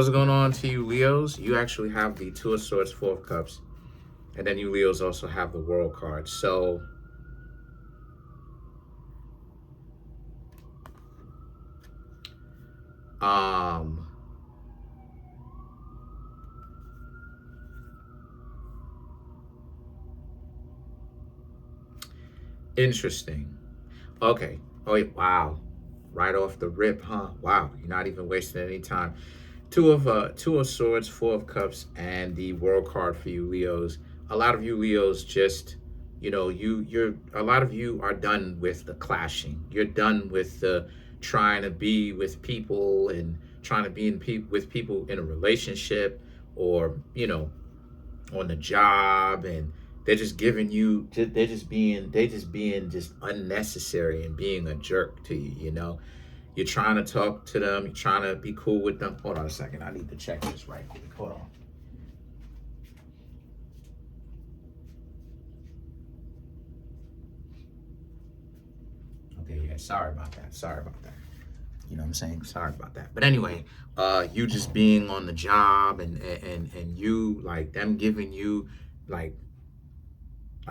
What's going on to you Leos? You actually have the Two of Swords, Four of Cups, and then you Leos also have the World card. So um interesting. Okay. Oh wow. Right off the rip, huh? Wow. You're not even wasting any time. Two of Swords, Four of Cups, and the World card for you Leos. A lot of you Leos just, you're a lot of you are done with the clashing. You're done with the trying to be with people and trying to be with people in a relationship, or on the job, and they're just giving you, they're just being just unnecessary and being a jerk to you. You're trying to talk to them. You're trying to be cool with them. Hold on a second. I need to check this right quick. Hold on. Okay, yeah. Sorry about that. Sorry about that. You know what I'm saying? Sorry about that. But anyway, you just being on the job, and you, like, them giving you like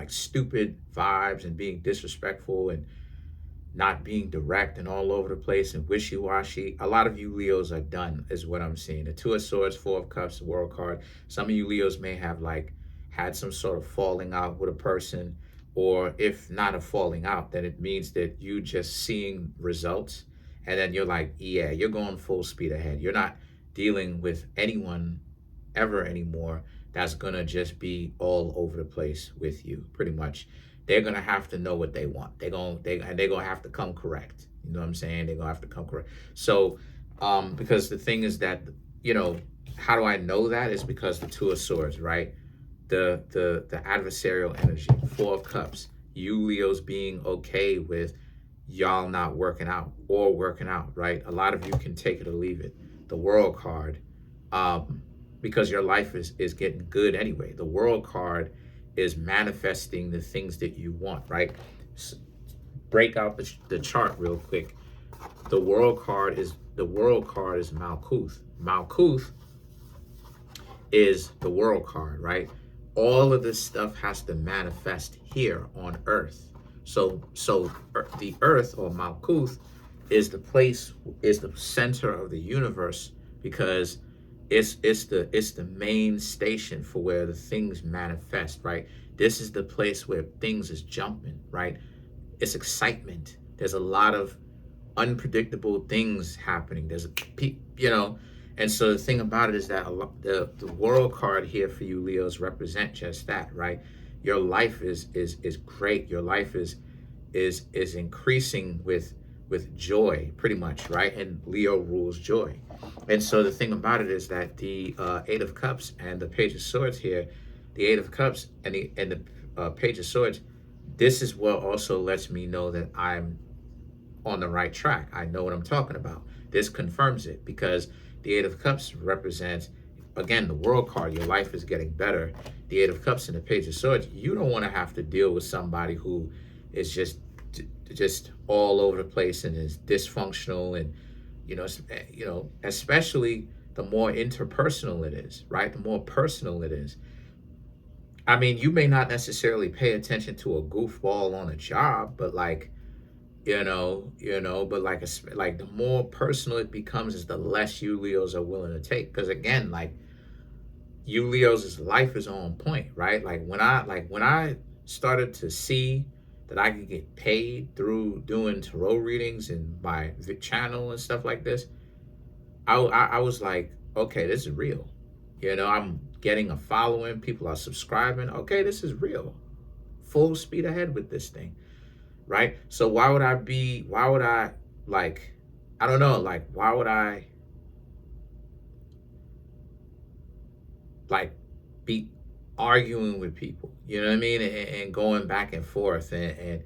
stupid vibes and being disrespectful and not being direct and all over the place and wishy-washy. A lot of you Leos are done, is what I'm seeing. The Two of Swords, Four of Cups, the World card. Some of you Leos may have had some sort of falling out with a person, or if not a falling out, then it means that you just seeing results, and then you're like, yeah, you're going full speed ahead. You're not dealing with anyone ever anymore that's gonna just be all over the place with you, pretty much. They're gonna have to know what they want. They're gonna have to come correct. You know what I'm saying? They're gonna have to come correct. So, because the thing is that, you know, how do I know that? Is because the Two of Swords, right? The adversarial energy, Four of Cups. You Leos being okay with y'all not working out or working out, right? A lot of you can take it or leave it. The World card, because your life is getting good anyway. The World card is manifesting the things that you want, right? Break out the chart real quick. The World card is Malkuth. Malkuth is the World card, right? All of this stuff has to manifest here on Earth. So the Earth, or Malkuth, is the center of the universe, because it's the main station for where the things manifest, right? This is the place where things is jumping, right? It's excitement. There's a lot of unpredictable things happening. And so the thing about it is that the World card here for you Leos represent just that, right? Your life is great. Your life is increasing with joy, pretty much, right? And Leo rules joy. And so the thing about it is that the Eight of Cups and the Page of Swords here, the Eight of Cups and the Page of Swords, this is what also lets me know that I'm on the right track. I know what I'm talking about. This confirms it, because the Eight of Cups represents, again, the World card. Your life is getting better. The Eight of Cups and the Page of Swords, you don't want to have to deal with somebody who is just all over the place and is dysfunctional, and especially the more interpersonal it is, right? The more personal it is. I mean, you may not necessarily pay attention to a goofball on a job, but but like the more personal it becomes, is the less you Leos are willing to take. Because again, like, you Leos' life is on point, right? Like when I started to see that I could get paid through doing tarot readings and my channel and stuff like this, I was like, okay, this is real. I'm getting a following. People are subscribing. Okay, this is real. Full speed ahead with this thing, right? So why would I, like, I don't know, like, why would I, like, be arguing with people, you know what I mean? And going back and forth, and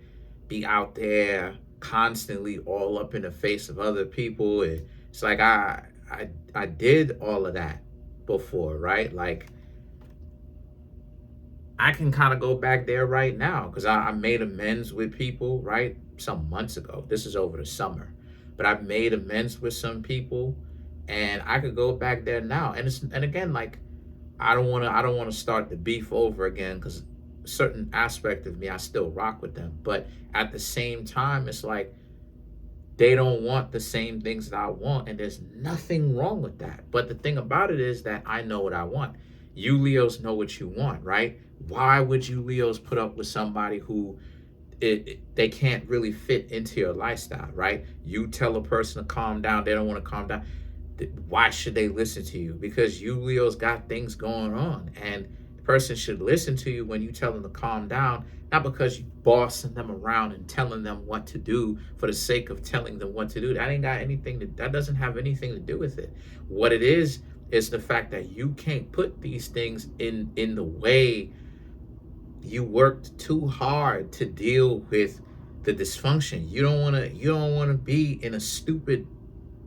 be out there constantly all up in the face of other people. And it's like, I did all of that before, right? Like, I can kind of go back there right now, because I made amends with people, right? Some months ago. This is over the summer. But I've made amends with some people, And I could go back there now. And again, like, I don't want to start the beef over again, because certain aspect of me, I still rock with them. But at the same time, it's like they don't want the same things that I want, and there's nothing wrong with that. But the thing about it is that I know what I want. You Leos know what you want, right? Why would you Leos put up with somebody who they can't really fit into your lifestyle, right? You tell a person to calm down, they don't want to calm down. Why should they listen to you? Because you Leos got things going on, and the person should listen to you when you tell them to calm down, not because you bossing them around and telling them what to do for the sake of telling them what to do. That ain't got anything to, that doesn't have anything to do with it. What it is the fact that you can't put these things in the way. You worked too hard to deal with the dysfunction. You don't want to be in a stupid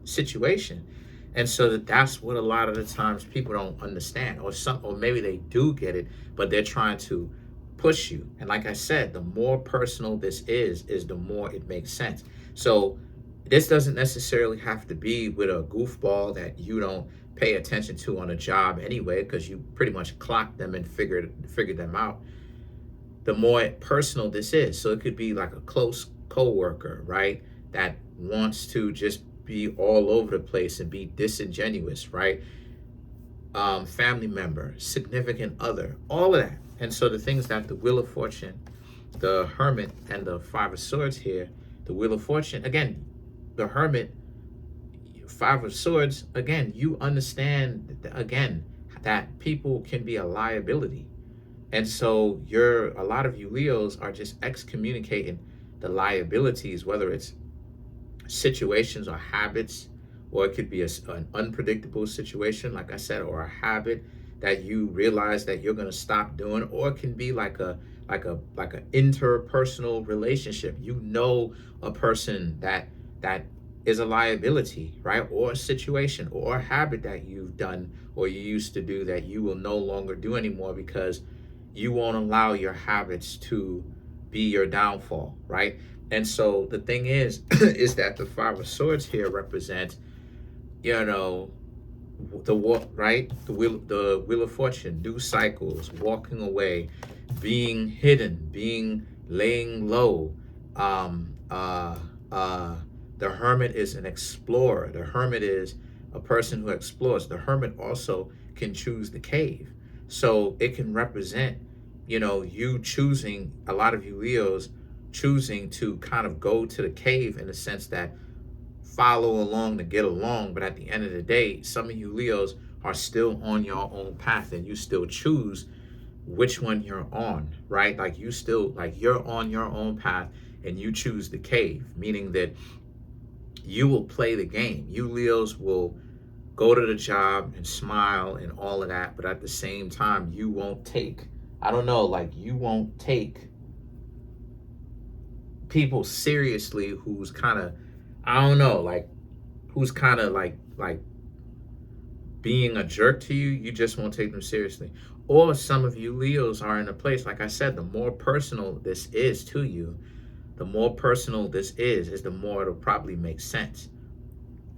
situation. And so that's what a lot of the times people don't understand, or maybe they do get it, but they're trying to push you. And like I said, the more personal this is the more it makes sense. So this doesn't necessarily have to be with a goofball that you don't pay attention to on a job anyway, because you pretty much clocked them and figured them out. The more personal this is. So it could be like a close coworker, right? That wants to just be all over the place and be disingenuous, right? Family member, significant other, all of that. And so the things that the Wheel of Fortune, the Hermit, and the Five of Swords here, the Wheel of Fortune, again, the Hermit, Five of Swords, again, you understand, again, that people can be a liability. And so a lot of you Leos are just excommunicating the liabilities, whether it's situations or habits, or it could be an unpredictable situation, like I said, or a habit that you realize that you're going to stop doing, or it can be like a interpersonal relationship. You know, a person that is a liability, right? Or a situation or a habit that you've done or you used to do that you will no longer do anymore, because you won't allow your habits to be your downfall, right? And so the thing is, is that the Five of Swords here represents, the walk, right? The wheel of fortune, new cycles, walking away, being hidden, laying low. Um, uh, the Hermit is an explorer. The Hermit is a person who explores. The Hermit also can choose the cave. So it can represent, you choosing, a lot of you Leos choosing to kind of go to the cave, in the sense that follow along to get along. But at the end of the day, some of you Leos are still on your own path, and you still choose which one you're on, right? Like you're on your own path and you choose the cave, meaning that you will play the game. You Leos will go to the job and smile and all of that, but at the same time, you won't take, you won't take people seriously who's kind of, who's kind of like being a jerk to you. You just won't take them seriously. Or some of you Leos are in a place, like I said, the more personal this is to you, the more personal this is the more it'll probably make sense.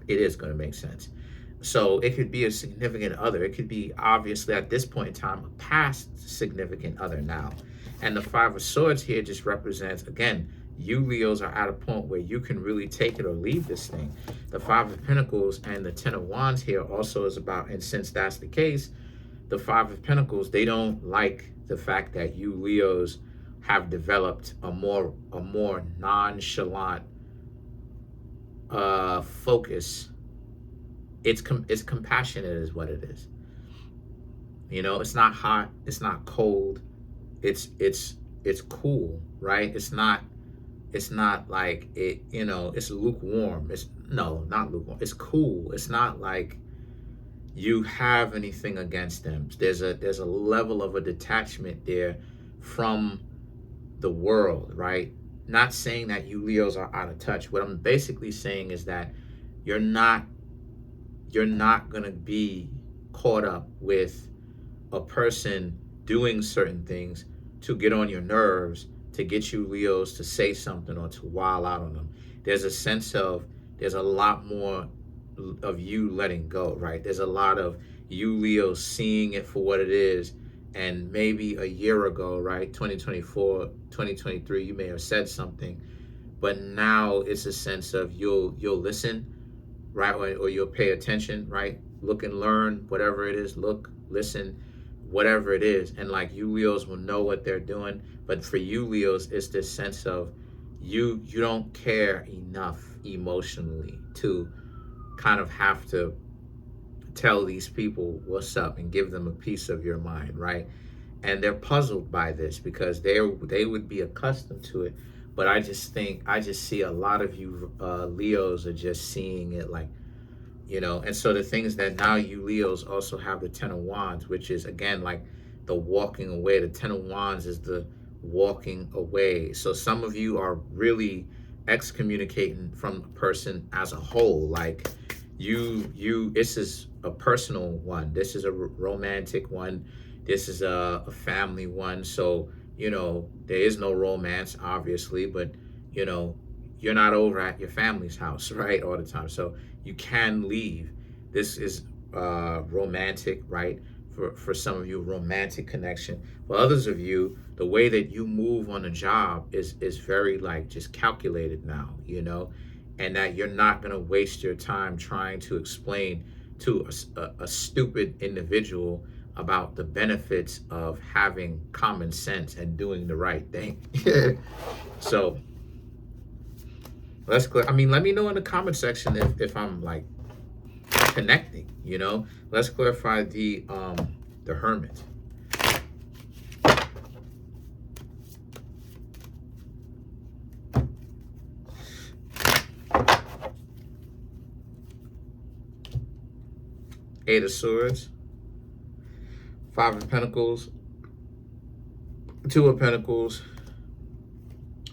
It is going to make sense. So it could be a significant other. It could be, obviously, at this point in time, a past significant other now. And the Five of Swords here just represents, again, you Leos are at a point where you can really take it or leave this thing. The Five of Pentacles and the Ten of Wands here also is about, and since that's the case, the Five of Pentacles, they don't like the fact that you Leos have developed a more nonchalant focus. It's compassionate is what it is. It's not hot, it's not cold, it's cool, right? It's not like it, it's lukewarm. Not lukewarm. It's cool. It's not like you have anything against them. There's a level of a detachment there from the world, right? Not saying that you Leos are out of touch. What I'm basically saying is that you're not going to be caught up with a person doing certain things to get on your nerves, to get you Leos to say something or to wild out on them. There's a sense of, there's a lot more of you letting go, right? There's a lot of you Leos seeing it for what it is. And maybe a year ago, right, 2024, 2023, you may have said something, but now it's a sense of you'll listen, right? Or you'll pay attention, right? Look and learn, whatever it is, look, listen, whatever it is. And like you Leos will know what they're doing. But for you Leos, it's this sense of you don't care enough emotionally to kind of have to tell these people what's up and give them a piece of your mind, right? And they're puzzled by this because they would be accustomed to it. But I just see a lot of you Leos are just seeing it like, and so the thing is that now you Leos also have the Ten of Wands, which is again like the walking away. The Ten of Wands is the walking away. So some of you are really excommunicating from a person as a whole. Like this is a personal one. This is a romantic one. This is a family one. So, there is no romance, obviously, but, you're not over at your family's house, right, all the time. So you can leave. This is romantic, right? For some of you, romantic connection. For others of you, the way that you move on a job is very like just calculated now, and that you're not going to waste your time trying to explain to a stupid individual about the benefits of having common sense and doing the right thing. So let me know in the comment section if I'm like connecting, Let's clarify the Hermit. Eight of Swords, Five of Pentacles, Two of Pentacles,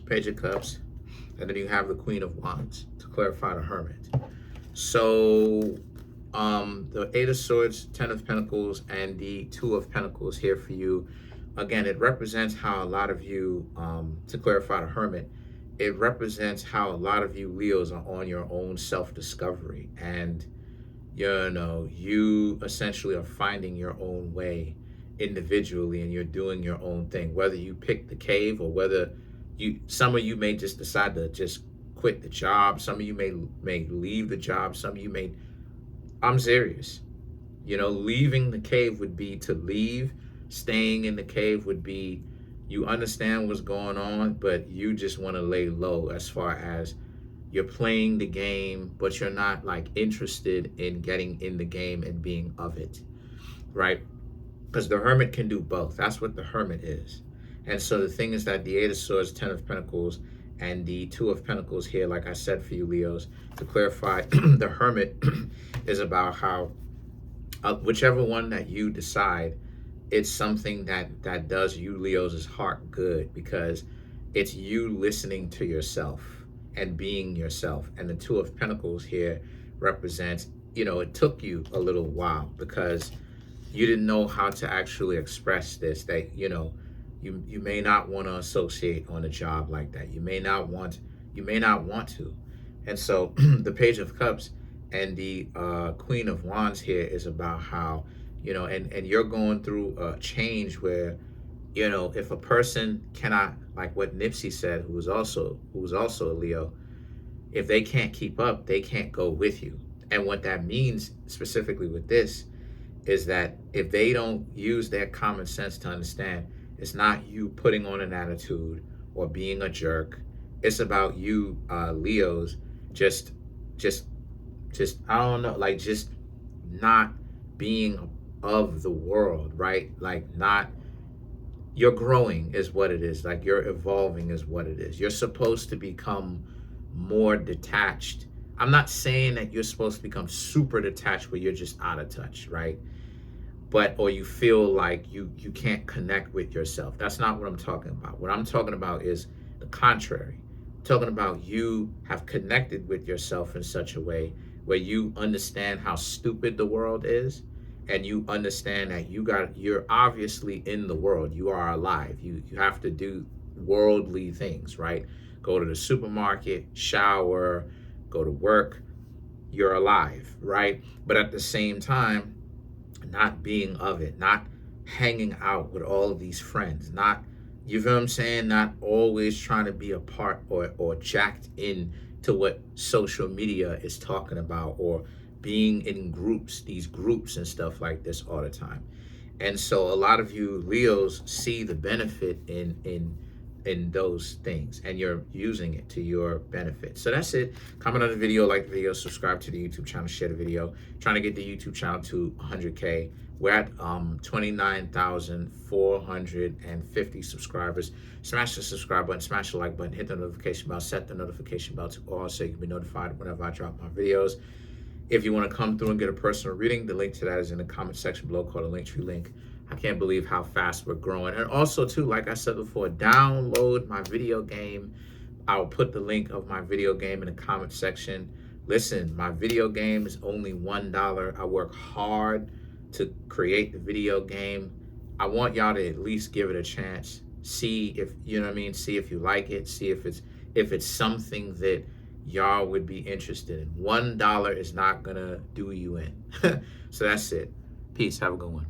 Page of Cups, and then you have the Queen of Wands to clarify the Hermit. So the Eight of Swords, Ten of Pentacles, and the Two of Pentacles here for you. Again, it represents how a lot of you, to clarify the Hermit, it represents how a lot of you Leos are on your own self-discovery. And you essentially are finding your own way individually, and you're doing your own thing, whether you pick the cave or whether some of you may just decide to just quit the job. Some of you may leave the job. Some of you I'm serious. Leaving the cave would be to leave. Staying in the cave would be you understand what's going on, but you just want to lay low as far as you're playing the game, but you're not like interested in getting in the game and being of it, right? Because the Hermit can do both. That's what the Hermit is. And so the thing is that the Eight of Swords, Ten of Pentacles, and the Two of Pentacles here, like I said for you Leos, to clarify, the Hermit is about how whichever one that you decide, it's something that does you Leos' heart good, because it's you listening to yourself and being yourself. And the Two of Pentacles here represents, it took you a little while because you didn't know how to actually express this, that, you may not want to associate on a job like that. You may not want to. And so the Page of Cups and the Queen of Wands here is about how, and you're going through a change where, if a person cannot, like what Nipsey said, who was also a Leo, if they can't keep up, they can't go with you. And what that means specifically with this is that if they don't use their common sense to understand, it's not you putting on an attitude or being a jerk. It's about you Leos just I don't know, like just not being of the world, right? Like you're growing is what it is. Like you're evolving is what it is. You're supposed to become more detached. I'm not saying that you're supposed to become super detached where you're just out of touch, right? Or you feel like you can't connect with yourself. That's not what I'm talking about. What I'm talking about is the contrary. I'm talking about you have connected with yourself in such a way where you understand how stupid the world is, and you understand that you're obviously in the world. You are alive. You have to do worldly things, right? Go to the supermarket, shower, go to work. you're alive, right? But at the same time, not being of it, not hanging out with all of these friends, not, you feel what I'm saying? Not always trying to be a part or jacked in to what social media is talking about, or being in groups, these groups and stuff like this all the time. And so a lot of you Leos see the benefit in those things, and you're using it to your benefit. So that's it. Comment on the video, like the video, subscribe to the YouTube channel, share the video. Trying to get the YouTube channel to 100K. We're at 29,450 subscribers. Smash the subscribe button, smash the like button, hit the notification bell, set the notification bell to all so you can be notified whenever I drop my videos. If you want to come through and get a personal reading, the link to that is in the comment section below, called a Linktree link. I can't believe how fast we're growing. And also, too, like I said before, download my video game. I'll put the link of my video game in the comment section. Listen, my video game is only $1. I work hard to create the video game. I want y'all to at least give it a chance. See if, you know what I mean, see if you like it. See if it's something that y'all would be interested in. $1 is not gonna do you in. So that's it. Peace. Have a good one.